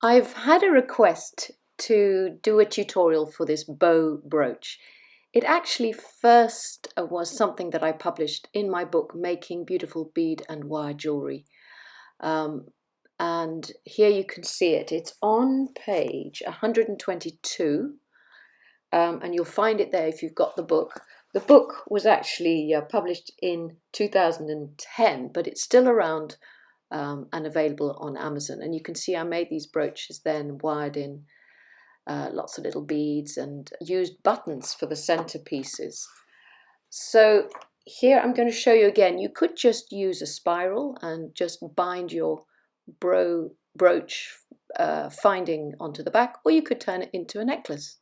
I've had a request to do a tutorial for this bow brooch. It actually first was something that I published in my book, Making Beautiful Bead and Wire Jewelry. Um, and here you can see it. It's on page 122, and you'll find it there if you've got the book. The book was actually published in 2010, but it's still around and available on Amazon. And you can see I made these brooches then, wired in lots of little beads and used buttons for the centerpieces. So here I'm going to show you again. You could just use a spiral and just bind your brooch finding onto the back, or you could turn it into a necklace.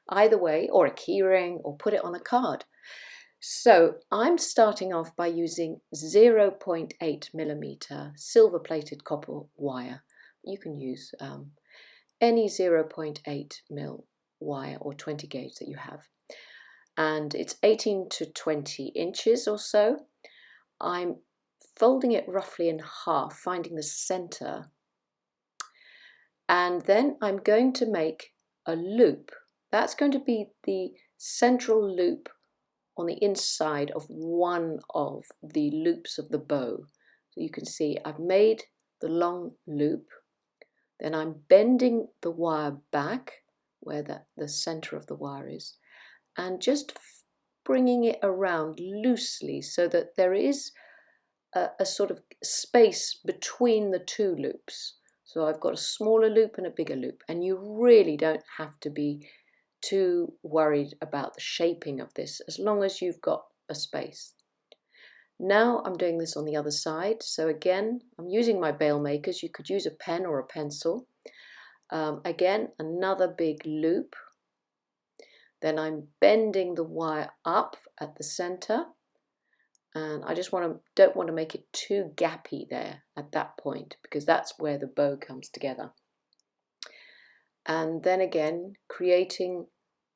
Either way, or a keyring, or put it on a card. So I'm starting off by using 0.8mm silver plated copper wire. You can use any 0.8mm wire or 20 gauge that you have. And it's 18 to 20 inches or so. I'm folding it roughly in half, finding the center. And then I'm going to make a loop. That's going to be the central loop on the inside of one of the loops of the bow. So you can see I've made the long loop, then I'm bending the wire back where the center of the wire is, and just bringing it around loosely so that there is a sort of space between the two loops. So I've got a smaller loop and a bigger loop, and you really don't have to be too worried about the shaping of this as long as you've got a space. Now I'm doing this on the other side. So again, I'm using my bail makers. You could use a pen or a pencil. Again, another big loop. Then I'm bending the wire up at the center, and I just don't want to make it too gappy there at that point, because that's where the bow comes together. And then again, creating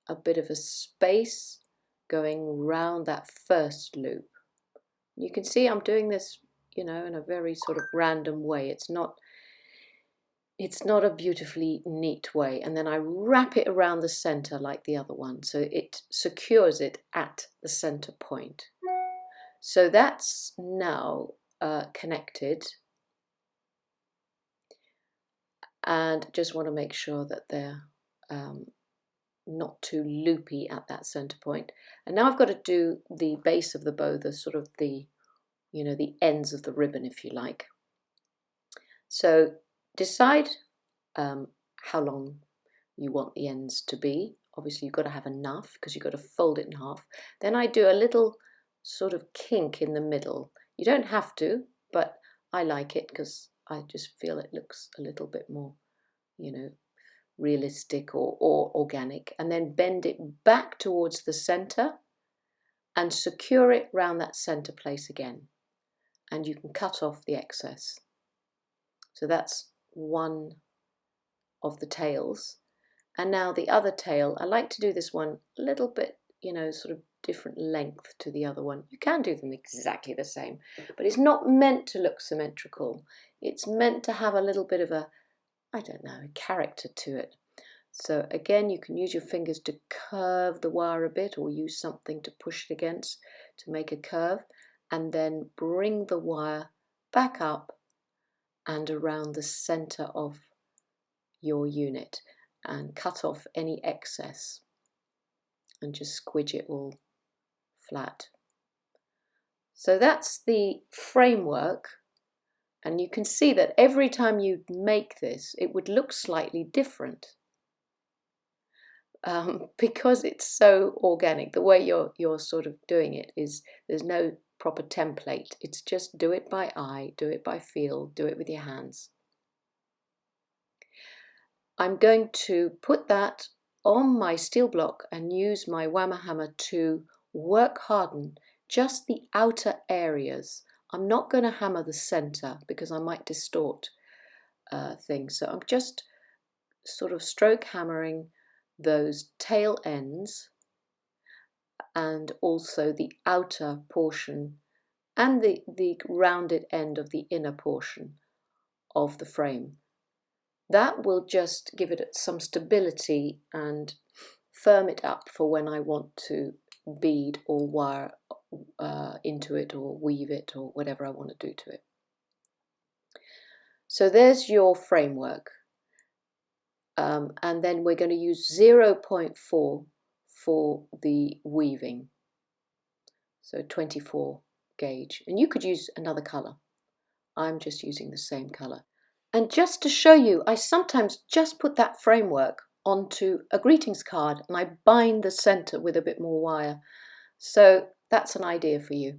a bit of a space going round that first loop. You can see I'm doing this, in a very sort of random way. It's not a beautifully neat way. And then I wrap it around the center like the other one, so it secures it at the center point. So that's now connected. And just want to make sure that they're not too loopy at that center point. And now I've got to do the base of the bow, the sort of the ends of the ribbon, if you like. So decide how long you want the ends to be. Obviously you've got to have enough because you've got to fold it in half. Then I do a little sort of kink in the middle. You don't have to, but I like it because I just feel it looks a little bit more, realistic or organic. And then bend it back towards the center and secure it round that center place again. And you can cut off the excess. So that's one of the tails. And now the other tail, I like to do this one a little bit, sort of different length to the other one. You can do them exactly the same, but it's not meant to look symmetrical. It's meant to have a little bit of a character to it. So again, you can use your fingers to curve the wire a bit, or use something to push it against to make a curve, and then bring the wire back up and around the center of your unit and cut off any excess and just squidge it all flat. So that's the framework, and you can see that every time you make this it would look slightly different because it's so organic. The way you're sort of doing it is there's no proper template. It's just do it by eye, do it by feel, do it with your hands. I'm going to put that on my steel block and use my whammer hammer to work harden just the outer areas. I'm not going to hammer the center because I might distort things. So I'm just sort of stroke hammering those tail ends and also the outer portion and the rounded end of the inner portion of the frame. That will just give it some stability and firm it up for when I want to bead or wire into it or weave it or whatever I want to do to it. So there's your framework. And then we're going to use 0.4 for the weaving. So 24 gauge. And you could use another colour. I'm just using the same colour. And just to show you, I sometimes just put that framework onto a greetings card and I bind the centre with a bit more wire. So that's an idea for you.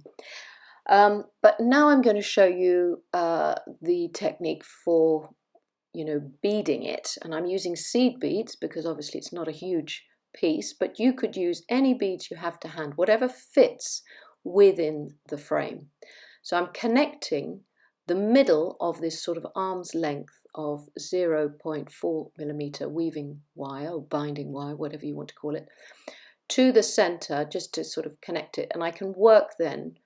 But now I'm going to show you the technique for, beading it. And I'm using seed beads because obviously it's not a huge piece, but you could use any beads you have to hand, whatever fits within the frame. So I'm connecting the middle of this sort of arm's length of 0.4 millimeter weaving wire or binding wire, whatever you want to call it, to the center just to sort of connect it. And I can work then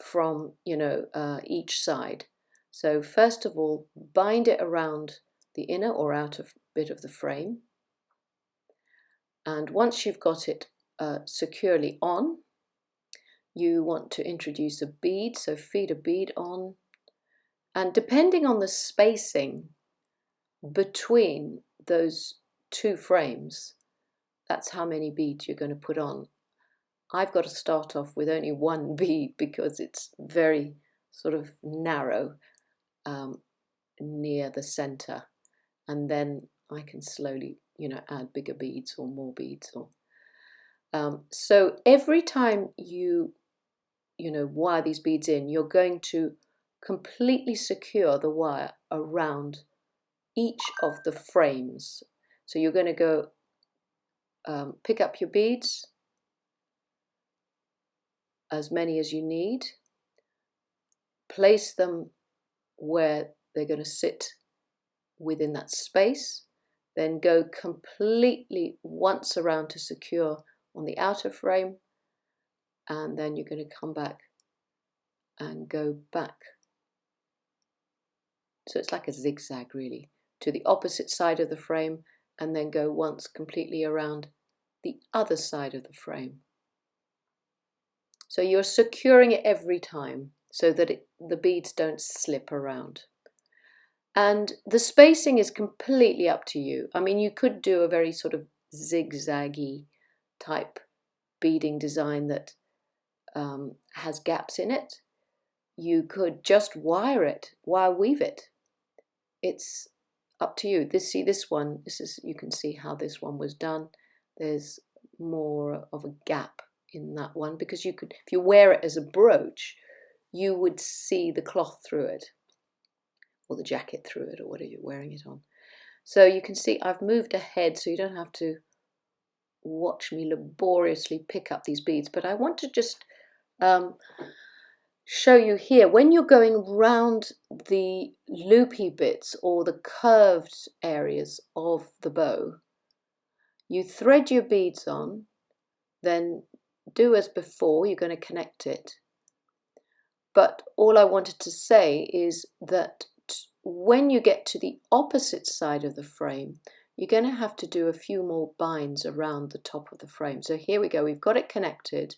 from, each side. So first of all, bind it around the inner or outer bit of the frame. And once you've got it securely on, you want to introduce a bead, so feed a bead on. And depending on the spacing between those two frames, that's how many beads you're going to put on. I've got to start off with only one bead because it's very sort of narrow near the center, and then I can slowly, add bigger beads or more beads. Or so every time you wire these beads in, you're going to completely secure the wire around each of the frames. So you're going to go pick up your beads, as many as you need, place them where they're going to sit within that space, then go completely once around to secure on the outer frame, and then you're going to come back and go back. So it's like a zigzag really, to the opposite side of the frame, and then go once completely around the other side of the frame. So you're securing it every time so that the beads don't slip around. And the spacing is completely up to you. I mean, you could do a very sort of zigzaggy type beading design that has gaps in it. You could just wire weave it. It's up to you. This one, you can see how this one was done. There's more of a gap in that one because you could, if you wear it as a brooch, you would see the cloth through it, or the jacket through it, or whatever you're wearing it on. So you can see I've moved ahead so you don't have to watch me laboriously pick up these beads, but I want to just show you here, when you're going round the loopy bits or the curved areas of the bow, you thread your beads on, then do as before, you're going to connect it. But all I wanted to say is that when you get to the opposite side of the frame, you're going to have to do a few more binds around the top of the frame. So here we go, we've got it connected.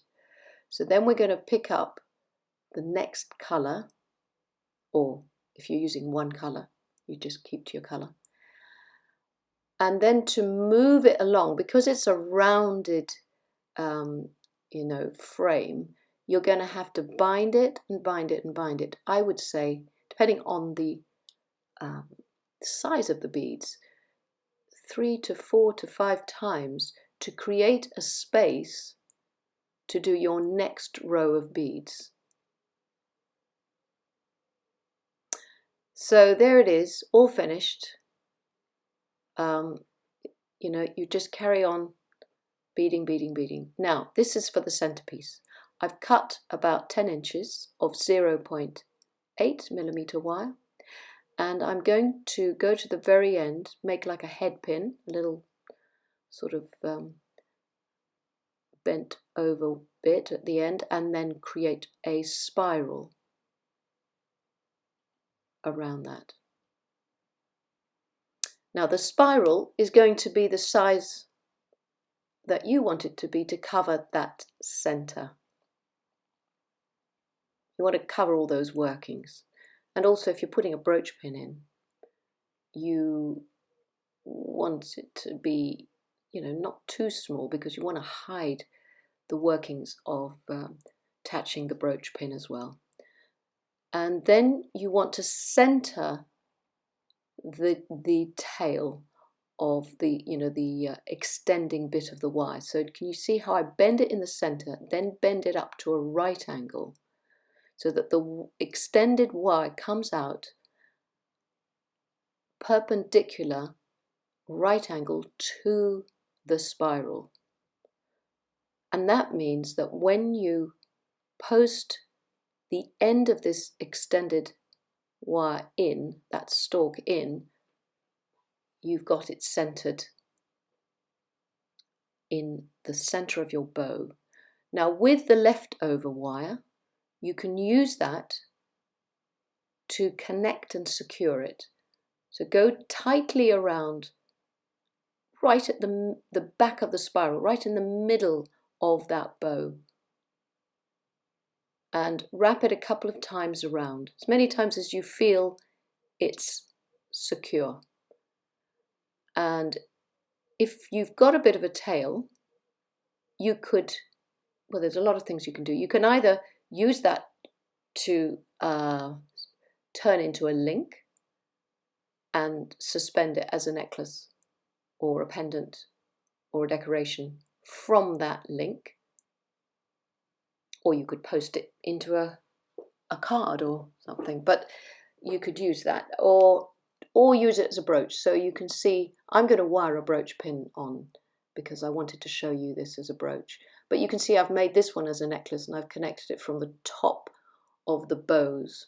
So then we're going to pick up the next colour, or if you're using one colour, you just keep to your colour. And then to move it along, because it's a rounded, frame, you're going to have to bind it and bind it and bind it. I would say, depending on the size of the beads, 3 to 4 to 5 times to create a space to do your next row of beads. So there it is, all finished. You just carry on beading, beading, beading. Now, this is for the centerpiece. I've cut about 10 inches of 0.8 millimeter wire, and I'm going to go to the very end, make like a head pin, a little sort of bent over bit at the end, and then create a spiral around that. Now the spiral is going to be the size that you want it to be to cover that center. You want to cover all those workings. And also if you're putting a brooch pin in, you want it to be, not too small, because you want to hide the workings of attaching the brooch pin as well. And then you want to center the tail of the extending bit of the wire. So can you see how I bend it in the center, then bend it up to a right angle, so that the extended wire comes out perpendicular, right angle to the spiral. And that means that when you post the end of this extended wire in, that stalk in, you've got it centered in the center of your bow. Now with the leftover wire, you can use that to connect and secure it. So go tightly around, right at the back of the spiral, right in the middle of that bow, and wrap it a couple of times around, as many times as you feel it's secure. And if you've got a bit of a tail, you could, well, there's a lot of things you can do. You can either use that to turn into a link and suspend it as a necklace or a pendant or a decoration from that link, or you could post it into a card or something, but you could use that, or use it as a brooch. So you can see I'm going to wire a brooch pin on because I wanted to show you this as a brooch, but you can see I've made this one as a necklace and I've connected it from the top of the bows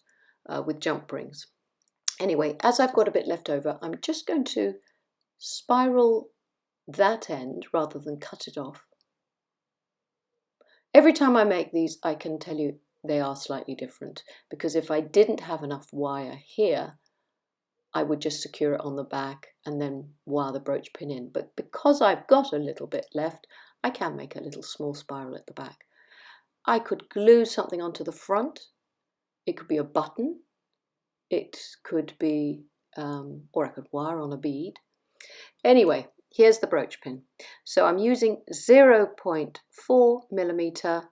with jump rings. Anyway, as I've got a bit left over, I'm just going to spiral that end rather than cut it off. Every time I make these, I can tell you they are slightly different, because if I didn't have enough wire here, I would just secure it on the back and then wire the brooch pin in. But because I've got a little bit left, I can make a little small spiral at the back. I could glue something onto the front. It could be a button. It could be, or I could wire on a bead. Anyway, here's the brooch pin. So I'm using 0.4 millimeter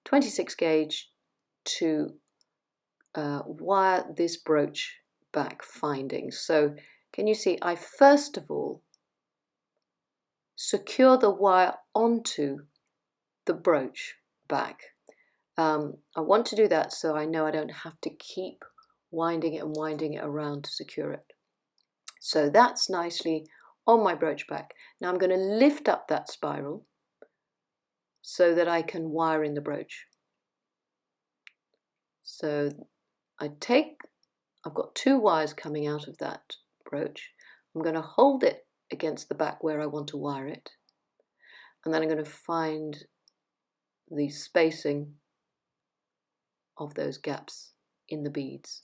26 gauge to wire this brooch back finding. So can you see, I first of all secure the wire onto the brooch back. I want to do that so I know I don't have to keep winding it and winding it around to secure it. So that's nicely on my brooch back. Now I'm going to lift up that spiral so that I can wire in the brooch. So I've got two wires coming out of that brooch. I'm going to hold it against the back where I want to wire it, and then I'm going to find the spacing of those gaps in the beads.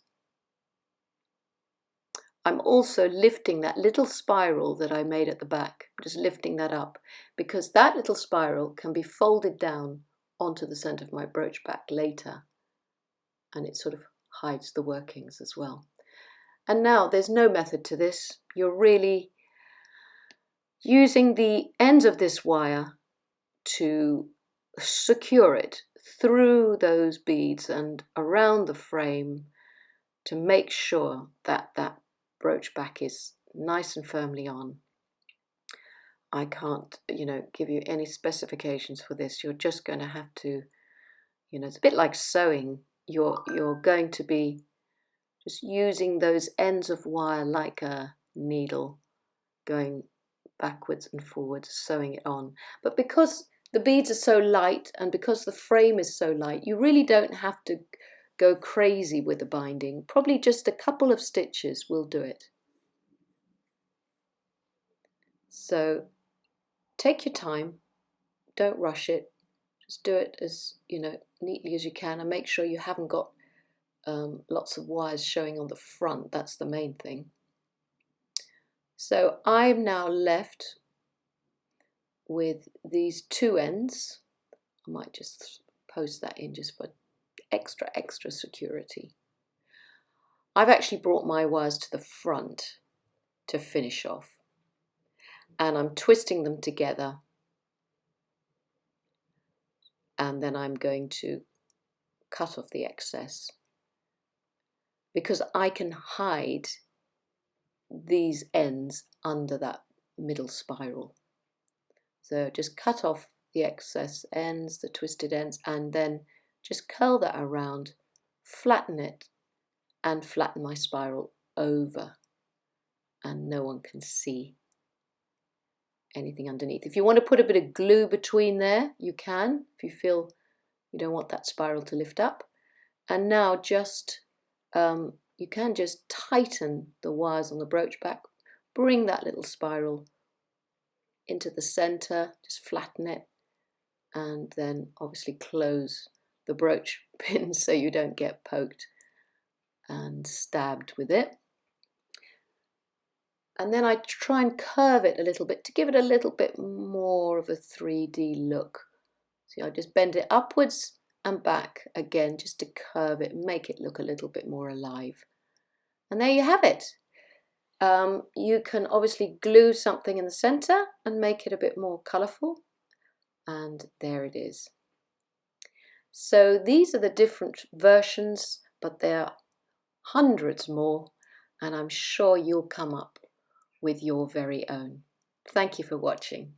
I'm also lifting that little spiral that I made at the back, just lifting that up, because that little spiral can be folded down onto the center of my brooch back later, and it sort of hides the workings as well. And now there's no method to this. You're really using the ends of this wire to secure it through those beads and around the frame to make sure that that brooch back is nice and firmly on. I can't, give you any specifications for this. You're just going to have to, it's a bit like sewing. You're going to be just using those ends of wire like a needle, going backwards and forwards, sewing it on. But because the beads are so light and because the frame is so light, you really don't have to go crazy with the binding. Probably just a couple of stitches will do it. So take your time, don't rush it, just do it as neatly as you can, and make sure you haven't got lots of wires showing on the front. That's the main thing. So I'm now left with these two ends. I might just post that in just for extra security. I've actually brought my wires to the front to finish off, and I'm twisting them together, and then I'm going to cut off the excess because I can hide these ends under that middle spiral. So just cut off the excess ends, the twisted ends, and then just curl that around, flatten it, and flatten my spiral over, and no one can see anything underneath. If you want to put a bit of glue between there, you can, if you feel you don't want that spiral to lift up. And now just you can just tighten the wires on the brooch back, bring that little spiral into the center, just flatten it, and then obviously close the brooch pin so you don't get poked and stabbed with it. And then I try and curve it a little bit to give it a little bit more of a 3D look. See, I just bend it upwards and back again just to curve it, make it look a little bit more alive. And there you have it. You can obviously glue something in the center and make it a bit more colourful. And there it is. So these are the different versions, but there are hundreds more, and I'm sure you'll come up with your very own. Thank you for watching.